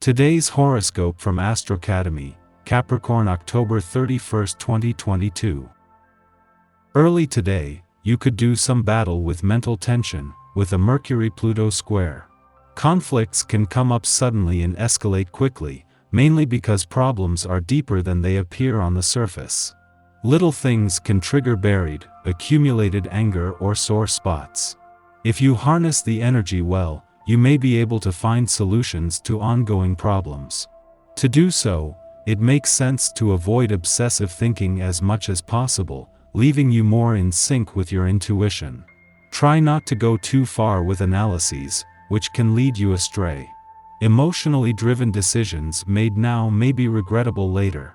Today's horoscope from Astrocademy, Capricorn, October 31, 2022. Early today, you could do some battle with mental tension, with a Mercury-Pluto square. Conflicts can come up suddenly and escalate quickly, mainly because problems are deeper than they appear on the surface. Little things can trigger buried, accumulated anger or sore spots. If you harness the energy well, you may be able to find solutions to ongoing problems. To do so, it makes sense to avoid obsessive thinking as much as possible, leaving you more in sync with your intuition. Try not to go too far with analyses, which can lead you astray. Emotionally driven decisions made now may be regrettable later.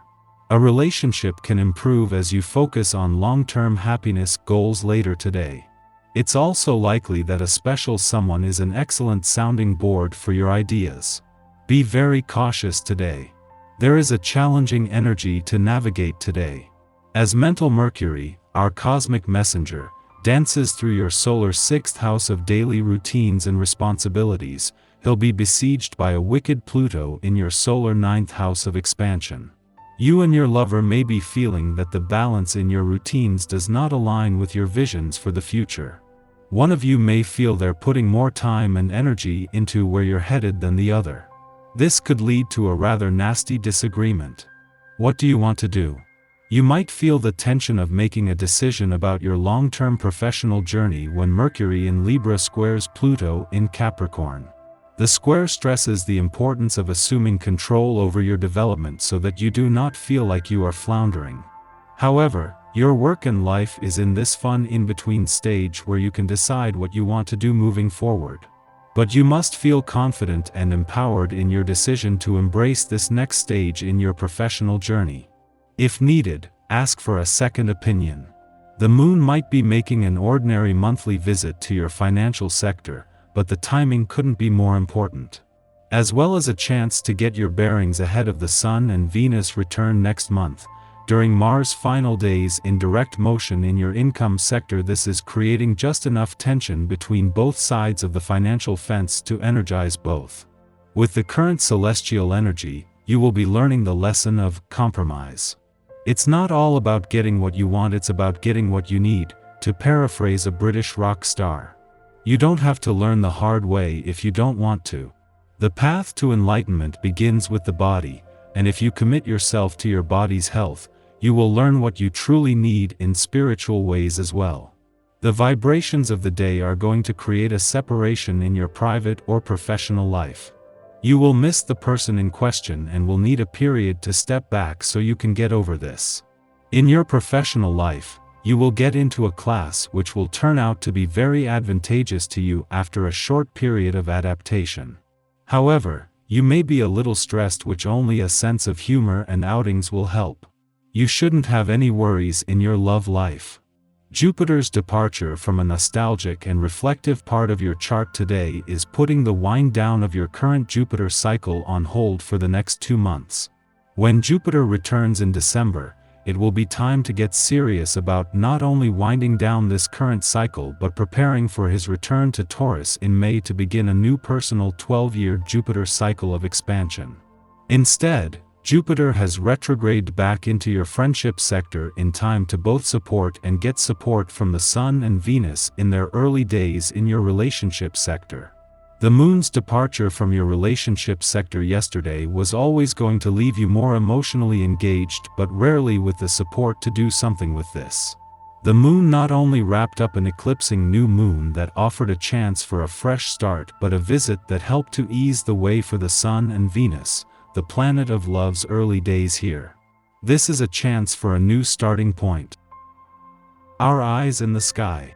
A relationship can improve as you focus on long-term happiness goals later today. It's also likely that a special someone is an excellent sounding board for your ideas. Be very cautious today. There is a challenging energy to navigate today. As mental Mercury, our cosmic messenger, dances through your solar 6th house of daily routines and responsibilities, he'll be besieged by a wicked Pluto in your solar 9th house of expansion. You and your lover may be feeling that the balance in your routines does not align with your visions for the future. One of you may feel they're putting more time and energy into where you're headed than the other. This could lead to a rather nasty disagreement. What do you want to do? You might feel the tension of making a decision about your long-term professional journey when Mercury in Libra squares Pluto in Capricorn. The square stresses the importance of assuming control over your development so that you do not feel like you are floundering. However, your work and life is in this fun in-between stage where you can decide what you want to do moving forward. But you must feel confident and empowered in your decision to embrace this next stage in your professional journey. If needed, ask for a second opinion. The moon might be making an ordinary monthly visit to your financial sector, but the timing couldn't be more important. As well as a chance to get your bearings ahead of the Sun and Venus return next month. During Mars' final days in direct motion in your income sector, this is creating just enough tension between both sides of the financial fence to energize both. With the current celestial energy, you will be learning the lesson of compromise. It's not all about getting what you want, it's about getting what you need, to paraphrase a British rock star. You don't have to learn the hard way if you don't want to. The path to enlightenment begins with the body, and if you commit yourself to your body's health, you will learn what you truly need in spiritual ways as well. The vibrations of the day are going to create a separation in your private or professional life. You will miss the person in question and will need a period to step back so you can get over this. In your professional life, you will get into a class which will turn out to be very advantageous to you after a short period of adaptation. However, you may be a little stressed, which only a sense of humor and outings will help. You shouldn't have any worries in your love life. Jupiter's departure from a nostalgic and reflective part of your chart today is putting the wind down of your current Jupiter cycle on hold for the next 2 months. When Jupiter returns in December, it will be time to get serious about not only winding down this current cycle but preparing for his return to Taurus in May to begin a new personal 12-year Jupiter cycle of expansion. Instead, Jupiter has retrograded back into your friendship sector in time to both support and get support from the Sun and Venus in their early days in your relationship sector. The moon's departure from your relationship sector yesterday was always going to leave you more emotionally engaged, but rarely with the support to do something with this. The moon not only wrapped up an eclipsing new moon that offered a chance for a fresh start, but a visit that helped to ease the way for the Sun and Venus, the planet of love's early days here. This is a chance for a new starting point. Our eyes in the sky.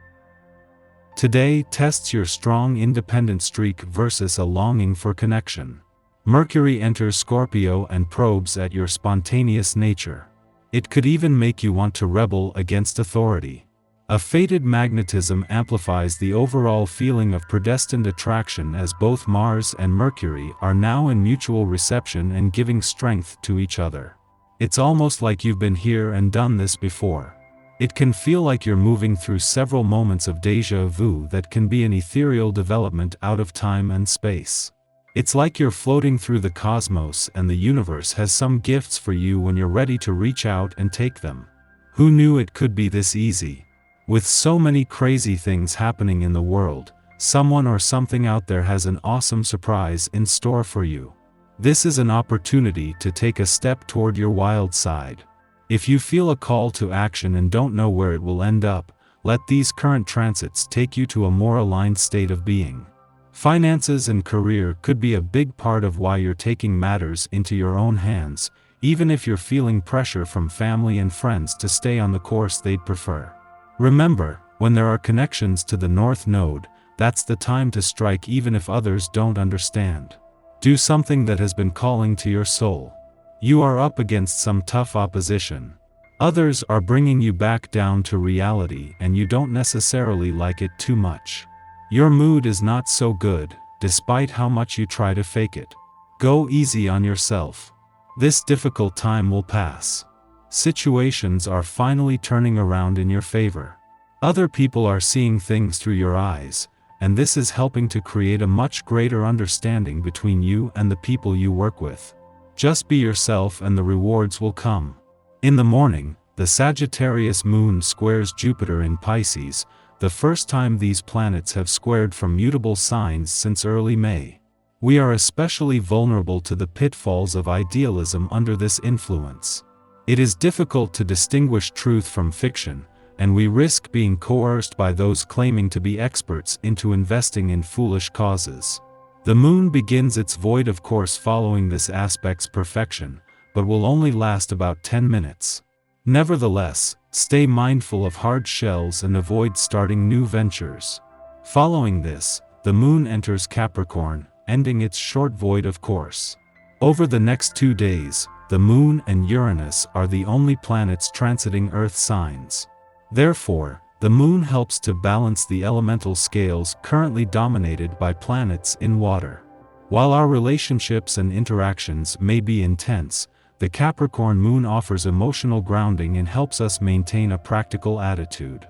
Today tests your strong independent streak versus a longing for connection. Mercury enters Scorpio and probes at your spontaneous nature. It could even make you want to rebel against authority. A fated magnetism amplifies the overall feeling of predestined attraction as both Mars and Mercury are now in mutual reception and giving strength to each other. It's almost like you've been here and done this before. It can feel like you're moving through several moments of déjà vu that can be an ethereal development out of time and space. It's like you're floating through the cosmos and the universe has some gifts for you when you're ready to reach out and take them. Who knew it could be this easy? With so many crazy things happening in the world, someone or something out there has an awesome surprise in store for you. This is an opportunity to take a step toward your wild side. If you feel a call to action and don't know where it will end up, let these current transits take you to a more aligned state of being. Finances and career could be a big part of why you're taking matters into your own hands, even if you're feeling pressure from family and friends to stay on the course they'd prefer. Remember, when there are connections to the North Node, that's the time to strike even if others don't understand. Do something that has been calling to your soul. You are up against some tough opposition. Others are bringing you back down to reality and you don't necessarily like it too much. Your mood is not so good, despite how much you try to fake it. Go easy on yourself. This difficult time will pass. Situations are finally turning around in your favor. Other people are seeing things through your eyes, and this is helping to create a much greater understanding between you and the people you work with. Just be yourself and the rewards will come. In the morning, the Sagittarius moon squares Jupiter in Pisces, the first time these planets have squared from mutable signs since early May. We are especially vulnerable to the pitfalls of idealism under this influence. It is difficult to distinguish truth from fiction, and we risk being coerced by those claiming to be experts into investing in foolish causes. The moon begins its void of course following this aspect's perfection, but will only last about 10 minutes. Nevertheless, stay mindful of hard shells and avoid starting new ventures. Following this, the moon enters Capricorn, ending its short void of course. Over the next 2 days, the moon and Uranus are the only planets transiting Earth signs. Therefore, the moon helps to balance the elemental scales currently dominated by planets in water. While our relationships and interactions may be intense, the Capricorn moon offers emotional grounding and helps us maintain a practical attitude.